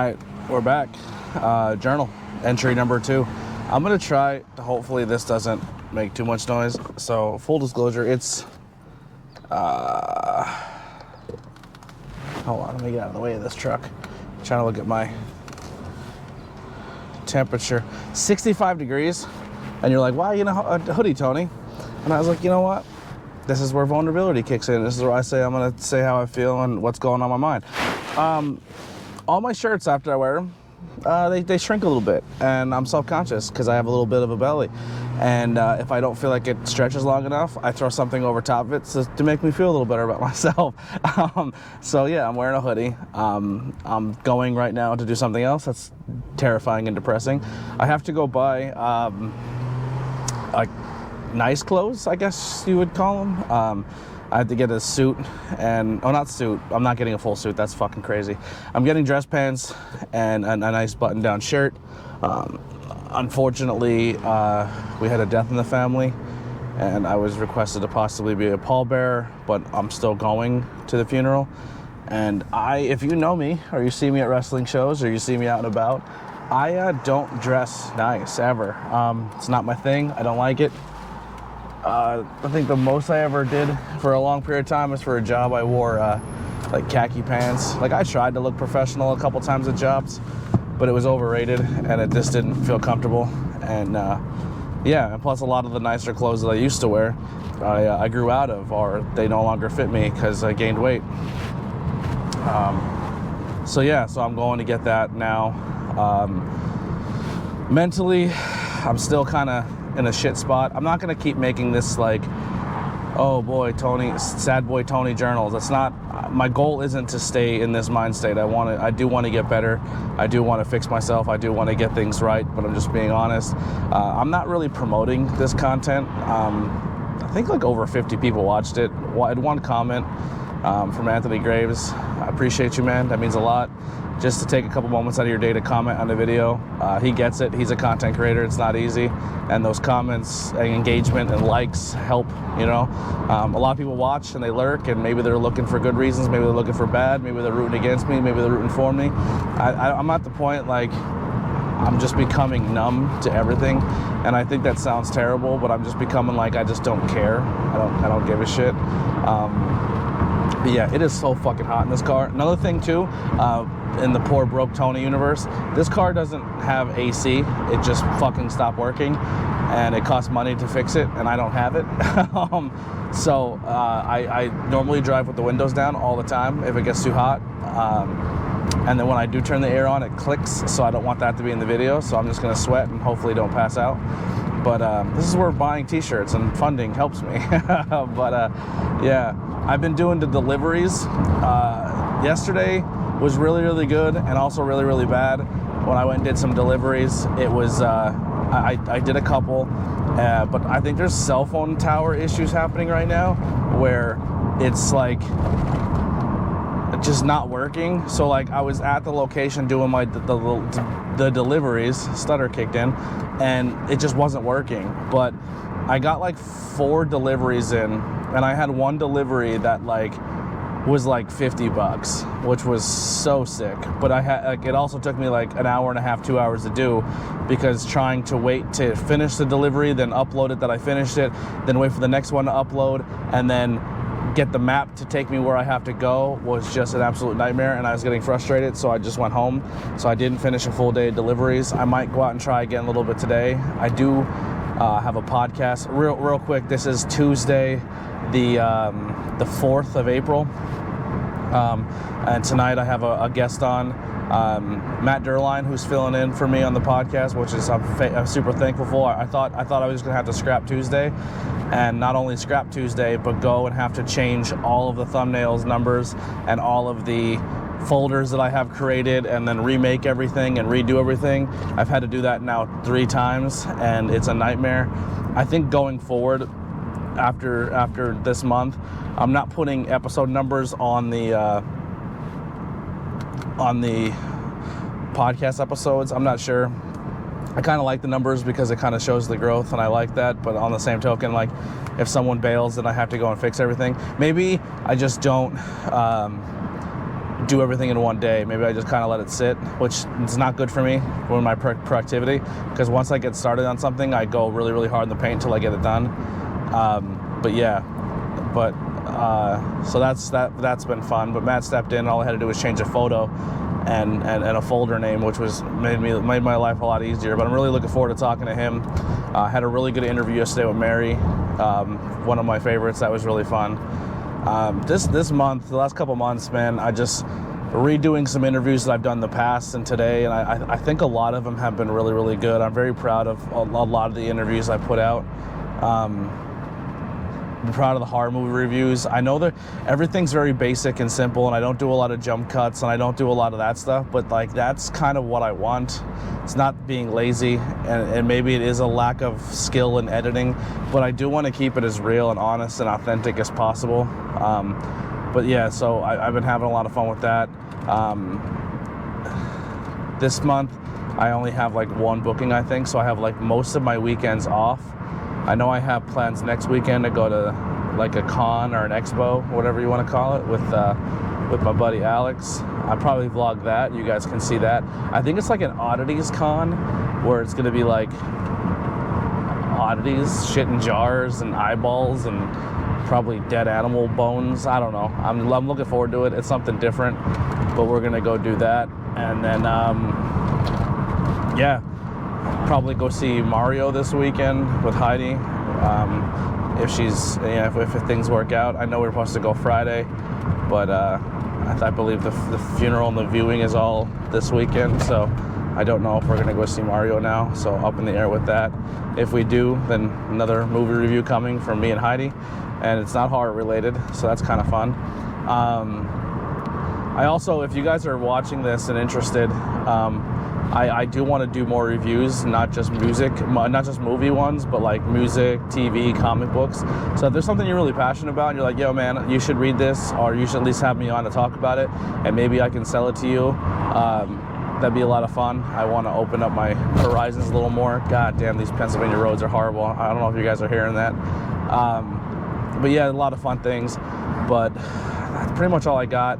Alright, we're back. Journal, entry number 2. I'm gonna try to, hopefully this doesn't make too much noise. So, full disclosure, it's, hold on, let me get out of the way of this truck. I'm trying to look at my temperature. 65 degrees. And you're like, why, a hoodie, Tony? And I was like, you know what? This is where vulnerability kicks in. This is where I say I'm gonna say how I feel and what's going on in my mind. All my shirts, after I wear them, they shrink a little bit, and I'm self-conscious because I have a little bit of a belly. And if I don't feel like it stretches long enough, I throw something over top of it to make me feel a little better about myself. So yeah, I'm wearing a hoodie. I'm going right now to do something else that's terrifying and depressing. I have to go buy like nice clothes, I guess you would call them. I had to get a suit and, not suit, I'm not getting a full suit, that's fucking crazy. I'm getting dress pants and a nice button-down shirt. Unfortunately, we had a death in the family, and I was requested to possibly be a pallbearer, but I'm still going to the funeral. And if you know me, or you see me at wrestling shows, or you see me out and about, I don't dress nice, ever. It's not my thing, I don't like it. I think the most I ever did for a long period of time was for a job. I wore like khaki pants. Like, I tried to look professional a couple times at jobs, but it was overrated and it just didn't feel comfortable. And yeah, and plus a lot of the nicer clothes that I used to wear, I grew out of, or they no longer fit me because I gained weight. So yeah, so I'm going to get that now. Mentally, I'm still kind of in a shit spot. I'm not gonna keep making this like, oh boy, Tony, sad boy Tony journals. That's not, my goal isn't to stay in this mind state. I do want to get better. I do want to fix myself. I do want to get things right, but I'm just being honest. I'm not really promoting this content. I think like over 50 people watched it. I had one comment from Anthony Graves. I appreciate you, man. That means a lot. Just to take a couple moments out of your day to comment on the video. He gets it. He's a content creator. It's not easy. And those comments and engagement and likes help, A lot of people watch and they lurk, and maybe they're looking for good reasons. Maybe they're looking for bad. Maybe they're rooting against me. Maybe they're rooting for me. I'm at the point, like, I'm just becoming numb to everything. And I think that sounds terrible, but I'm just becoming like, I just don't care. I don't give a shit. But yeah, it is so fucking hot in this car. Another thing too, in the poor broke Tony universe, this car doesn't have AC. It just fucking stopped working, and it costs money to fix it, and I don't have it. So I normally drive with the windows down all the time if it gets too hot. And then when I do turn the air on, it clicks, so I don't want that to be in the video, so I'm just gonna sweat and hopefully don't pass out. But this is where buying t-shirts and funding helps me. But yeah, I've been doing the deliveries. Yesterday was really, really good, and also really, really bad. When I went and did some deliveries, it was, I did a couple, but I think there's cell phone tower issues happening right now, where it's like, just not working. So like, I was at the location doing the deliveries, stutter kicked in, and it just wasn't working. But I got like 4 deliveries in, and I had one delivery that like was like $50, which was so sick. But I had, like, it also took me like an hour and a half, 2 hours to do, because trying to wait to finish the delivery, then upload it that I finished it, then wait for the next one to upload, and then get the map to take me where I have to go was just an absolute nightmare, and I was getting frustrated, so I just went home. So I didn't finish a full day of deliveries. I might go out and try again a little bit today. I do have a podcast. Real quick, this is Tuesday, the 4th of April. And tonight I have a guest on, Matt Derline, who's filling in for me on the podcast, which is I'm super thankful for. I thought I was gonna have to scrap Tuesday, and not only scrap Tuesday, but go and have to change all of the thumbnails, numbers, and all of the folders that I have created, and then remake everything and redo everything. I've had to do that now 3 times, and it's a nightmare. I think going forward, after this month, I'm not putting episode numbers on the podcast episodes. I'm not sure. I kind of like the numbers because it kind of shows the growth, and I like that. But on the same token, like, if someone bails, then I have to go and fix everything. Maybe I just don't do everything in one day. Maybe I just kind of let it sit, which is not good for me for my productivity, because once I get started on something, I go really, really hard in the paint until I get it done. So that's been fun. But Matt stepped in. All I had to do was change a photo and a folder name, which made my life a lot easier. But I'm really looking forward to talking to him. Had a really good interview yesterday with Mary, one of my favorites. That was really fun. This month, the last couple months, man, I just redoing some interviews that I've done in the past and today, and I think a lot of them have been really, really good. I'm very proud of a lot of the interviews I put out. I'm proud of the horror movie reviews. I know that everything's very basic and simple, and I don't do a lot of jump cuts, and I don't do a lot of that stuff, but like that's kind of what I want. It's not being lazy, and maybe it is a lack of skill in editing, but I do want to keep it as real and honest and authentic as possible. But yeah, so I've been having a lot of fun with that. This month, I only have like one booking, I think, so I have like most of my weekends off. I know I have plans next weekend to go to like a con or an expo, whatever you want to call it, with my buddy Alex. I'll probably vlog that. You guys can see that. I think it's like an oddities con, where it's going to be like oddities, shit in jars and eyeballs and probably dead animal bones. I don't know. I'm looking forward to it. It's something different, but we're going to go do that. And then, yeah. Probably go see Mario this weekend with Heidi, if things work out. I know we're supposed to go Friday, but I believe the funeral and the viewing is all this weekend, so I don't know if we're gonna go see Mario now. So up in the air with that. If we do, then another movie review coming from me and Heidi, and it's not horror related, so that's kind of fun. I also, if you guys are watching this and interested, I do want to do more reviews, not just music, not just movie ones, but like music, TV, comic books. So if there's something you're really passionate about and you're like, yo man, you should read this, or you should at least have me on to talk about it, and maybe I can sell it to you, that'd be a lot of fun. I want to open up my horizons a little more. God damn, these Pennsylvania roads are horrible. I don't know if you guys are hearing that. But yeah, a lot of fun things, but that's pretty much all I got.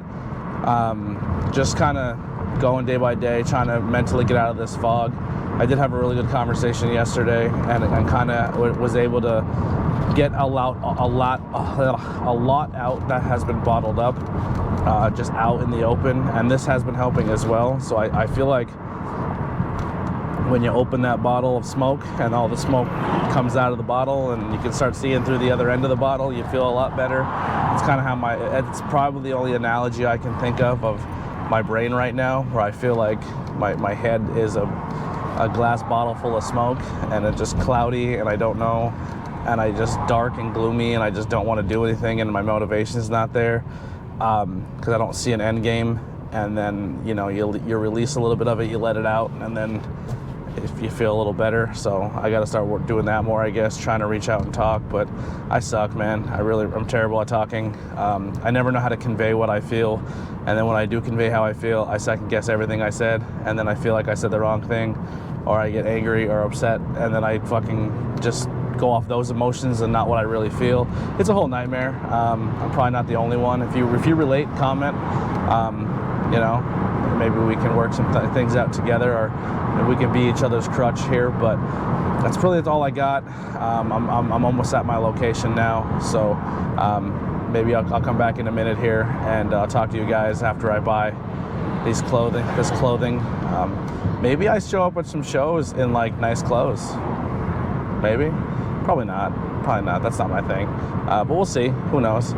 Just kind of going day by day, trying to mentally get out of this fog. I did have a really good conversation yesterday, and kind of was able to get a lot out that has been bottled up, just out in the open, and this has been helping as well. So I feel like when you open that bottle of smoke and all the smoke comes out of the bottle and you can start seeing through the other end of the bottle, you feel a lot better. It's kind of how it's probably the only analogy I can think of my brain right now, where I feel like my head is a glass bottle full of smoke, and it's just cloudy, and I don't know, and I just dark and gloomy, and I just don't want to do anything, and my motivation is not there, because I don't see an end game. And then, you know, you release a little bit of it, you let it out, and then if you feel a little better. So I got to start doing that more, I guess, trying to reach out and talk. But I suck, man. I'm terrible at talking. I never know how to convey what I feel, and then when I do convey how I feel, I second guess everything I said, and then I feel like I said the wrong thing, or I get angry or upset, and then I fucking just go off those emotions and not what I really feel. It's a whole nightmare. I'm probably not the only one. If you relate, comment. You know, maybe we can work some things out together, or we can be each other's crutch here. But that's all I got. I'm almost at my location now, so maybe I'll come back in a minute here, and I'll talk to you guys after I buy this clothing. Maybe I show up at some shows in like nice clothes. Maybe, probably not. That's not my thing. But we'll see. Who knows?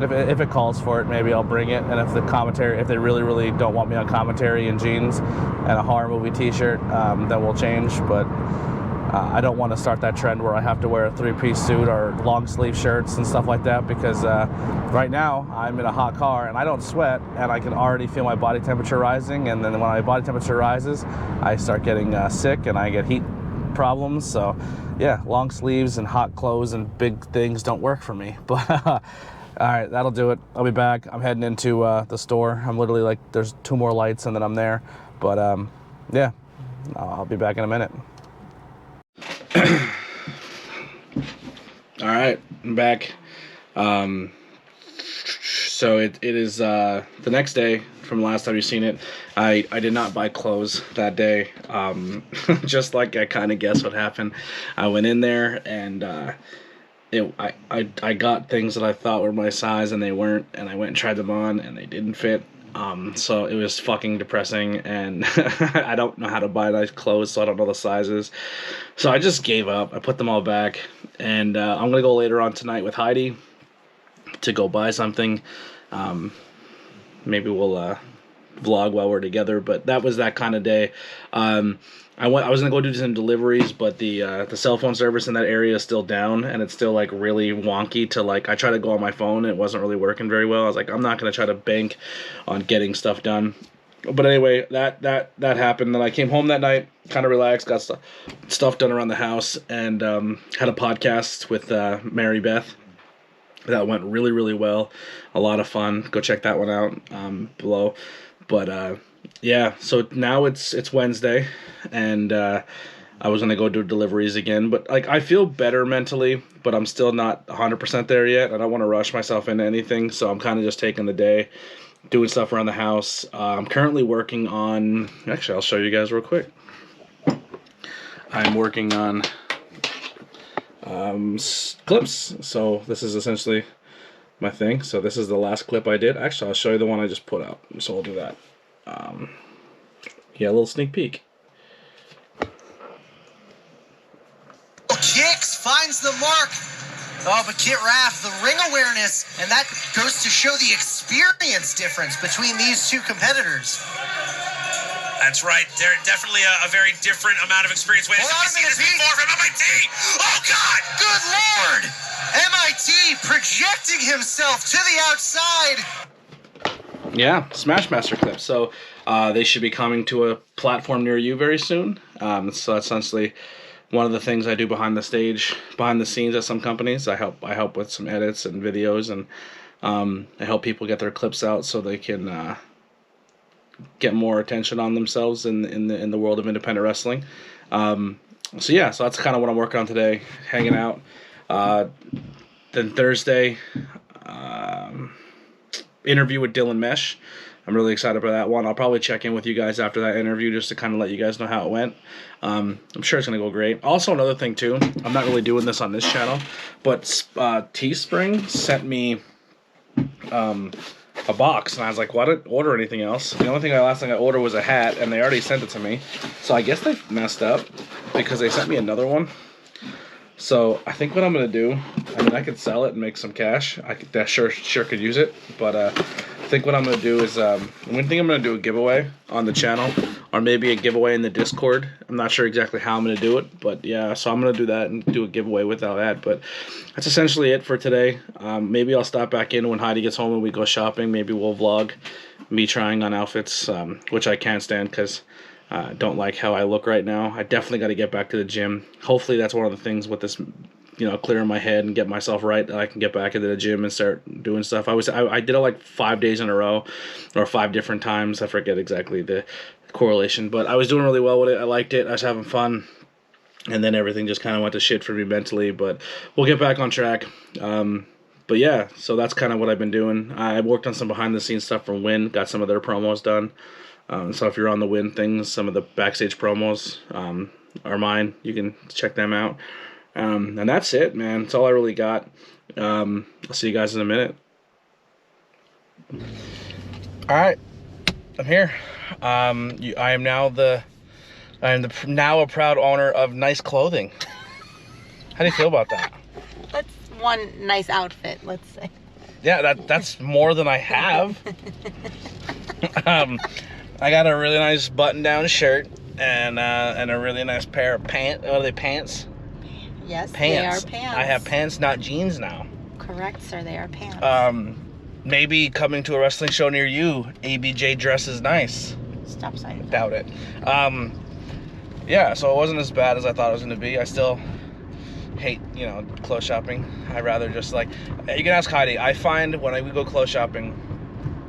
If it calls for it, maybe I'll bring it. And if they really, really don't want me on commentary in jeans and a horror movie t-shirt, then we'll change. But I don't want to start that trend where I have to wear a 3-piece suit or long sleeve shirts and stuff like that, because right now I'm in a hot car and I don't sweat, and I can already feel my body temperature rising. And then when my body temperature rises, I start getting sick and I get heat problems. So yeah, long sleeves and hot clothes and big things don't work for me. But all right, that'll do it. I'll be back. I'm heading into the store. I'm literally like, there's 2 more lights and then I'm there. But yeah, I'll be back in a minute. All right, I'm back. So it is the next day from the last time you've seen it. I did not buy clothes that day. Just like I kind of guessed what happened. I went in there and I got things that I thought were my size and they weren't, and I went and tried them on and they didn't fit. So it was fucking depressing, and I don't know how to buy nice clothes, so I don't know the sizes. So I just gave up. I put them all back, and I'm gonna go later on tonight with Heidi to go buy something. Maybe we'll vlog while we're together, but that was that kind of day. I was gonna go do some deliveries, but the cell phone service in that area is still down, and it's still like really wonky to like. I tried to go on my phone, and it wasn't really working very well. I was like, I'm not gonna try to bank on getting stuff done. But anyway, that happened. Then I came home that night, kind of relaxed, got stuff done around the house, and had a podcast with Mary Beth. That went really, really well. A lot of fun. Go check that one out below. But yeah, so now it's Wednesday, and I was gonna go do deliveries again. But like I feel better mentally, but I'm still not 100% there yet. I don't want to rush myself into anything, so I'm kind of just taking the day, doing stuff around the house. I'm currently working on. Actually, I'll show you guys real quick. I'm working on clips. So this is essentially my thing. So this is the last clip I did. Actually, I'll show you the one I just put out. So we'll do that. Yeah, a little sneak peek. Kicks, finds the mark. Oh, but Kit Raff, the ring awareness, and that goes to show the experience difference between these two competitors. That's right. They're definitely a very different amount of experience. Wait, we've seen this before from MIT. Oh, God! Good Lord! MIT projecting himself to the outside. Yeah, Smashmaster clips. So they should be coming to a platform near you very soon. So that's essentially one of the things I do behind the scenes at some companies. I help with some edits and videos, and I help people get their clips out so they can get more attention on themselves in the world of independent wrestling. So yeah, so that's kind of what I'm working on today, hanging out. Then Thursday, interview with Dylan Mesh. I'm really excited for that one. I'll probably check in with you guys after that interview just to kind of let you guys know how it went. I'm sure it's going to go great. Also, another thing too, I'm not really doing this on this channel, but Teespring sent me a box, and I was like, why didn't I order anything else? The only last thing I ordered was a hat, and they already sent it to me. So I guess they messed up because they sent me another one. So I think what I'm gonna do, I mean, I could sell it and make some cash. That sure could use it. But I think what I'm gonna do is I'm gonna do a giveaway on the channel, or maybe a giveaway in the Discord. I'm not sure exactly how I'm gonna do it, but yeah. So I'm gonna do that and do a giveaway without that. But that's essentially it for today. Maybe I'll stop back in when Heidi gets home and we go shopping. Maybe we'll vlog me trying on outfits, which I can't stand because don't like how I look right now. I definitely got to get back to the gym. Hopefully that's one of the things with this, clearing my head and get myself right, that I can get back into the gym and start doing stuff. I did it like 5 days in a row, or 5 different times. I forget exactly the correlation, but I was doing really well with it. I liked it. I was having fun. And then everything just kind of went to shit for me mentally, but we'll get back on track. But yeah, so that's kind of what I've been doing. I worked on some behind the scenes stuff from Win, got some of their promos done. So if you're on the Win things, some of the backstage promos are mine. You can check them out. And that's it, man. That's all I really got. I'll see you guys in a minute. All right, I'm here. I am now now a proud owner of Nice Clothing. How do you feel about that? That's one nice outfit, let's say. Yeah, that's more than I have. I got a really nice button-down shirt and a really nice pair of pants. Are they pants? Yes, pants. they are pants. I have pants, not jeans now. Correct, sir. They are pants. Maybe coming to a wrestling show near you, ABJ dresses nice. Stop signing. Doubt it. Yeah, so it wasn't as bad as I thought it was going to be. I still hate, clothes shopping. I'd rather just you can ask Heidi. I find when we go clothes shopping,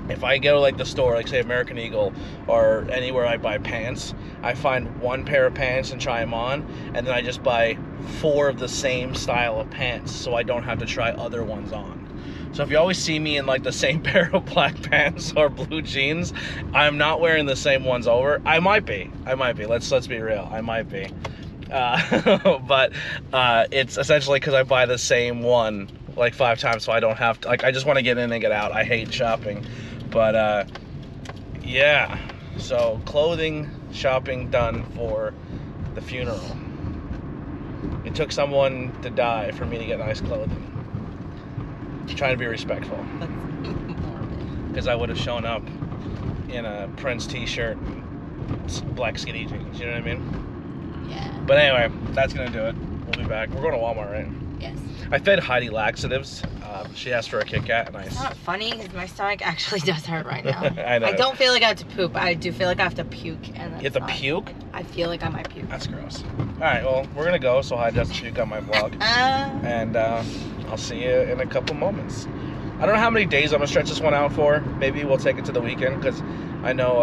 if I go to the store, say American Eagle or anywhere I buy pants, I find one pair of pants and try them on, and then I just buy 4 of the same style of pants so I don't have to try other ones on. So if you always see me in like the same pair of black pants or blue jeans, I'm not wearing the same ones over. I might be. Let's be real. I might be. But it's essentially because I buy the same one like 5 times, so I don't have to. Like, I just want to get in and get out. I hate shopping, but yeah. So clothing shopping done for the funeral. It took someone to die for me to get nice clothing. Trying to be respectful, because I would have shown up in a Prince t-shirt and black skinny jeans, you know what I mean? Yeah. But anyway, that's gonna do it. We'll be back. We're going to Walmart, right? Yes. I fed Heidi laxatives. She asked for a Kit Kat, and It's not funny because my stomach actually does hurt right now. I know. I don't feel like I have to poop. I do feel like I have to puke. And You have to puke? I feel like I might puke. That's gross. Alright, well, we're gonna go, so Heidi doesn't puke on my vlog. And I'll see you in a couple moments. I don't know how many days I'm gonna stretch this one out for. Maybe we'll take it to the weekend, because I know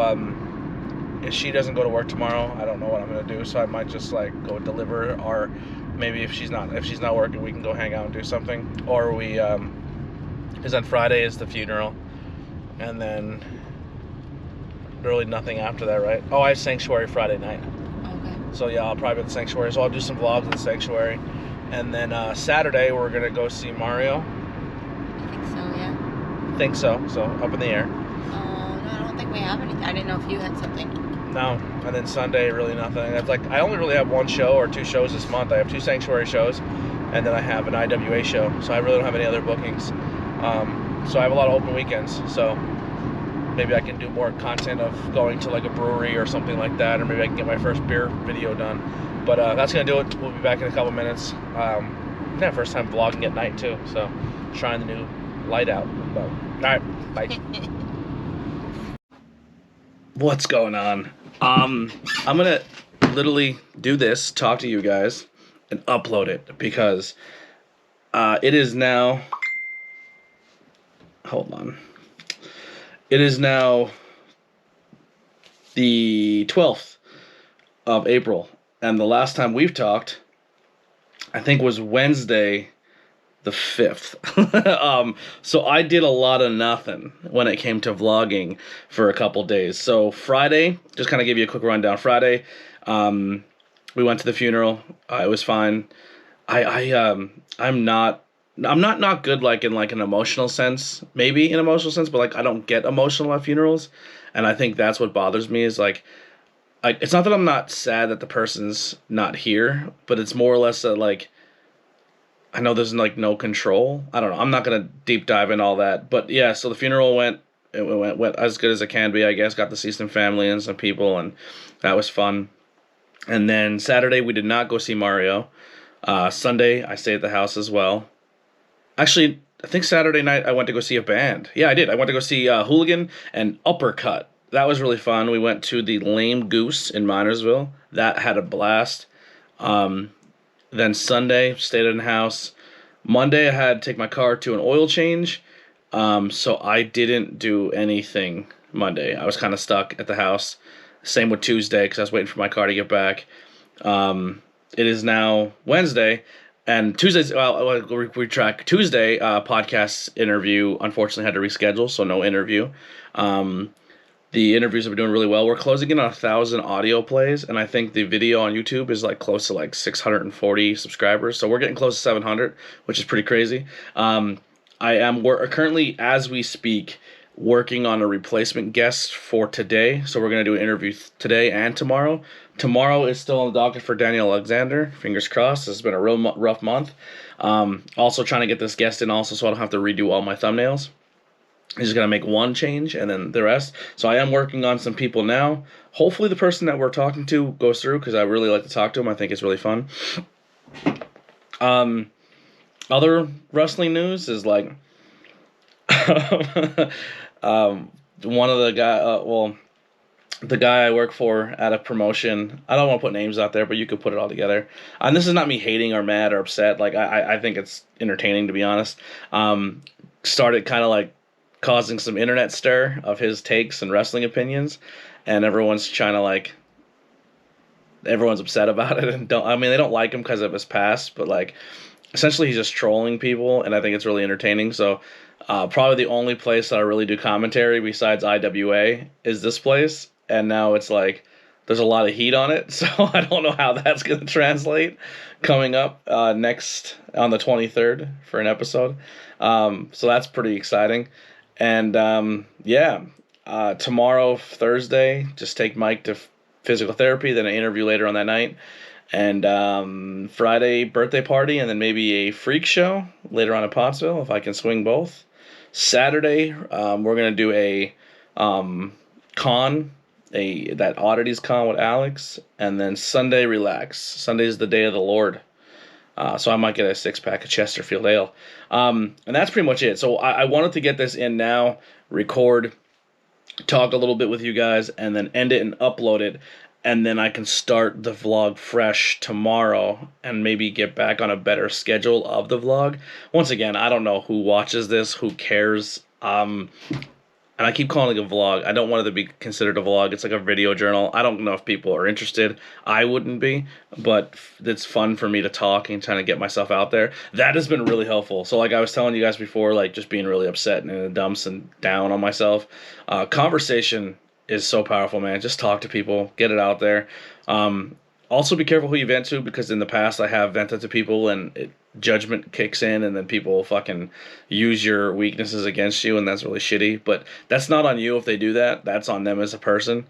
if she doesn't go to work tomorrow, I don't know what I'm gonna do, so I might just like go deliver, or maybe if she's not working, we can go hang out and do something. Or we because on Friday is the funeral, and then really nothing after that, right? Oh, I have Sanctuary Friday night. Okay. So yeah, I'll probably be at the Sanctuary. So I'll do some vlogs at the Sanctuary. And then Saturday, we're going to go see Mario. I think so, yeah. Think so. So up in the air. No, I don't think we have anything. I didn't know if you had something. No. And then Sunday, really nothing. It's like, I only really have 1 show or 2 shows this month. I have 2 Sanctuary shows, and then I have an IWA show. So I really don't have any other bookings. So I have a lot of open weekends. So maybe I can do more content of going to like a brewery or something like that, or maybe I can get my first beer video done. But that's gonna do it. We'll be back in a couple minutes. Yeah, first time vlogging at night too, so trying the new light out. But, all right, bye. What's going on? I'm gonna literally do this, talk to you guys, and upload it, because it is now. Hold on. It is now the 12th of April, and the last time we've talked, I think, was Wednesday the 5th. So I did a lot of nothing when it came to vlogging for a couple days. So Friday, just kind of give you a quick rundown. Friday, we went to the funeral. It was fine. I'm not good, like, in like an emotional sense, maybe an emotional sense, but like I don't get emotional at funerals, and I think that's what bothers me. Is like it's not that I'm not sad that the person's not here, but it's more or less that like I know there's like no control. I don't know. I'm not gonna deep dive in all that, but yeah. So the funeral went as good as it can be, I guess. Got to see some family and some people, and that was fun. And then Saturday we did not go see Mario. Sunday I stayed at the house as well. Actually, I think Saturday night I went to go see a band. Yeah, I did. I went to go see Hooligan and Uppercut. That was really fun. We went to the Lame Goose in Minersville. That had a blast. Then Sunday, stayed in the house. Monday, I had to take my car to an oil change. So I didn't do anything Monday. I was kind of stuck at the house. Same with Tuesday, because I was waiting for my car to get back. It is now Wednesday. And Tuesday's, well, retract. Tuesday, podcast interview, unfortunately had to reschedule, so no interview. The interviews have been doing really well. We're closing in on 1,000 audio plays, and I think the video on YouTube is like close to like 640 subscribers. So we're getting close to 700, which is pretty crazy. I am currently, as we speak, working on a replacement guest for today. So we're going to do an interview today and tomorrow. Tomorrow is still on the docket for Daniel Alexander. Fingers crossed. This has been a real rough month. Also trying to get this guest in also, so I don't have to redo all my thumbnails. I'm just going to make one change and then the rest. So I am working on some people now. Hopefully the person that we're talking to goes through, because I really like to talk to him. I think it's really fun. Other wrestling news is like one of the guy, the guy I work for at a promotion, I don't want to put names out there, but you could put it all together. And this is not me hating or mad or upset. Like, I think it's entertaining, to be honest. Started kind of like causing some internet stir of his takes and wrestling opinions. And everyone's trying to like, everyone's upset about it. And they don't like him because of his past, but like, essentially he's just trolling people, and I think it's really entertaining. So probably the only place that I really do commentary besides IWA is this place, and now it's like there's a lot of heat on it, so I don't know how that's going to translate coming up next on the 23rd for an episode. So that's pretty exciting. And yeah, tomorrow, Thursday, just take Mike to physical therapy, then an interview later on that night. And Friday, birthday party, and then maybe a freak show later on in Pottsville if I can swing both. Saturday, we're going to do a con, that oddities con with Alex, and then Sunday, relax. Sunday is the day of the Lord. So I might get a 6-pack of Chesterfield Ale. And that's pretty much it. So I wanted to get this in now, record, talk a little bit with you guys, and then end it and upload it. And then I can start the vlog fresh tomorrow and maybe get back on a better schedule of the vlog. Once again, I don't know who watches this, who cares. And I keep calling it a vlog. I don't want it to be considered a vlog. It's like a video journal. I don't know if people are interested. I wouldn't be, but it's fun for me to talk and trying to get myself out there. That has been really helpful. So like I was telling you guys before, like just being really upset and in the dumps and down on myself. Conversation is so powerful, man. Just talk to people. Get it out there. Also be careful who you vent to, because in the past I have vented to people and judgment kicks in, and then people fucking use your weaknesses against you, and that's really shitty. But that's not on you if they do that. That's on them as a person.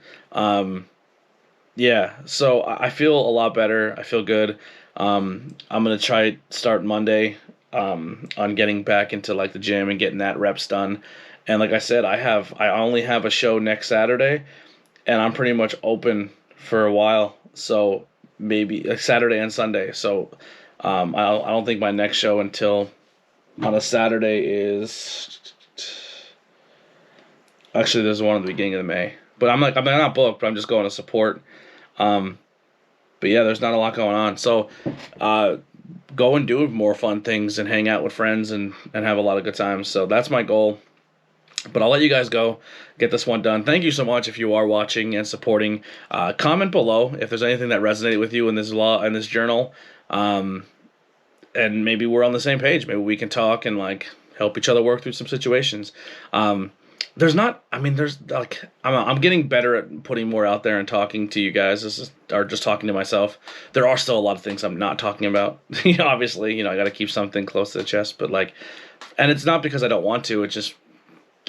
Yeah, so I feel a lot better. I feel good. I'm gonna try start Monday on getting back into like the gym and getting that reps done. And like I said, I only have a show next Saturday, and I'm pretty much open for a while. So maybe like Saturday and Sunday. So I don't think my next show until on a Saturday is actually there's one at the beginning of May. But I'm not booked, but I'm just going to support. But yeah, there's not a lot going on. So go and do more fun things and hang out with friends and have a lot of good times. So that's my goal. But I'll let you guys go, get this one done. Thank you so much if you are watching and supporting. Comment below if there's anything that resonated with you in this journal. And maybe we're on the same page. Maybe we can talk and like help each other work through some situations. I'm getting better at putting more out there and talking to you guys, or just talking to myself. There are still a lot of things I'm not talking about. Obviously, I got to keep something close to the chest, but and it's not because I don't want to. It's just,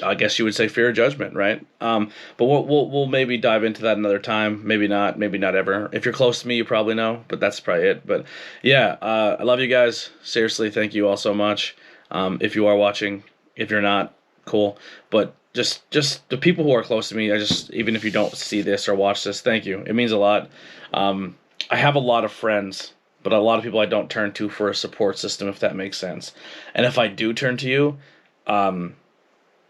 I guess you would say, fear of judgment, right? But we'll maybe dive into that another time. Maybe not ever. If you're close to me, you probably know, but that's probably it. But yeah, I love you guys. Seriously, thank you all so much. If you are watching, if you're not, cool. But just the people who are close to me, even if you don't see this or watch this, thank you. It means a lot. I have a lot of friends, but a lot of people I don't turn to for a support system, if that makes sense. And if I do turn to you,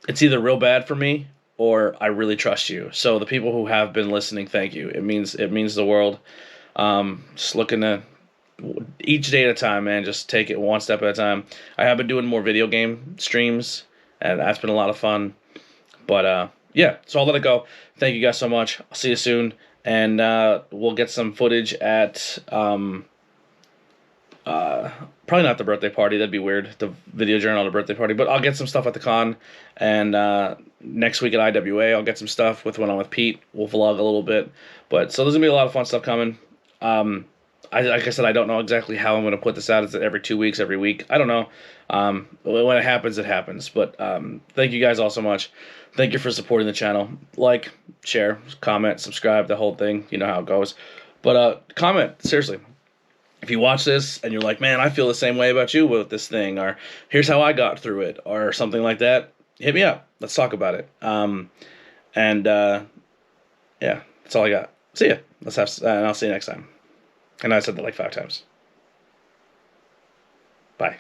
it's either real bad for me or I really trust you. So the people who have been listening, thank you. It means the world. Just looking to each day at a time, man. Just take it one step at a time. I have been doing more video game streams, and that's been a lot of fun. But yeah, so I'll let it go. Thank you guys so much. I'll see you soon, and we'll get some footage at probably not the birthday party. That'd be weird. The video journal at a birthday party. But I'll get some stuff at the con. And next week at IWA, I'll get some stuff when I'm with Pete. We'll vlog a little bit. But so there's going to be a lot of fun stuff coming. Like I said, I don't know exactly how I'm going to put this out. Is it every 2 weeks, every week? I don't know. When it happens, it happens. But thank you guys all so much. Thank you for supporting the channel. Like, share, comment, subscribe, the whole thing. You know how it goes. But comment, seriously. If you watch this and you're like, man, I feel the same way about you with this thing, or here's how I got through it, or something like that, hit me up. Let's talk about it. Yeah, that's all I got. See ya. And I'll see you next time. And I said that like 5 times. Bye.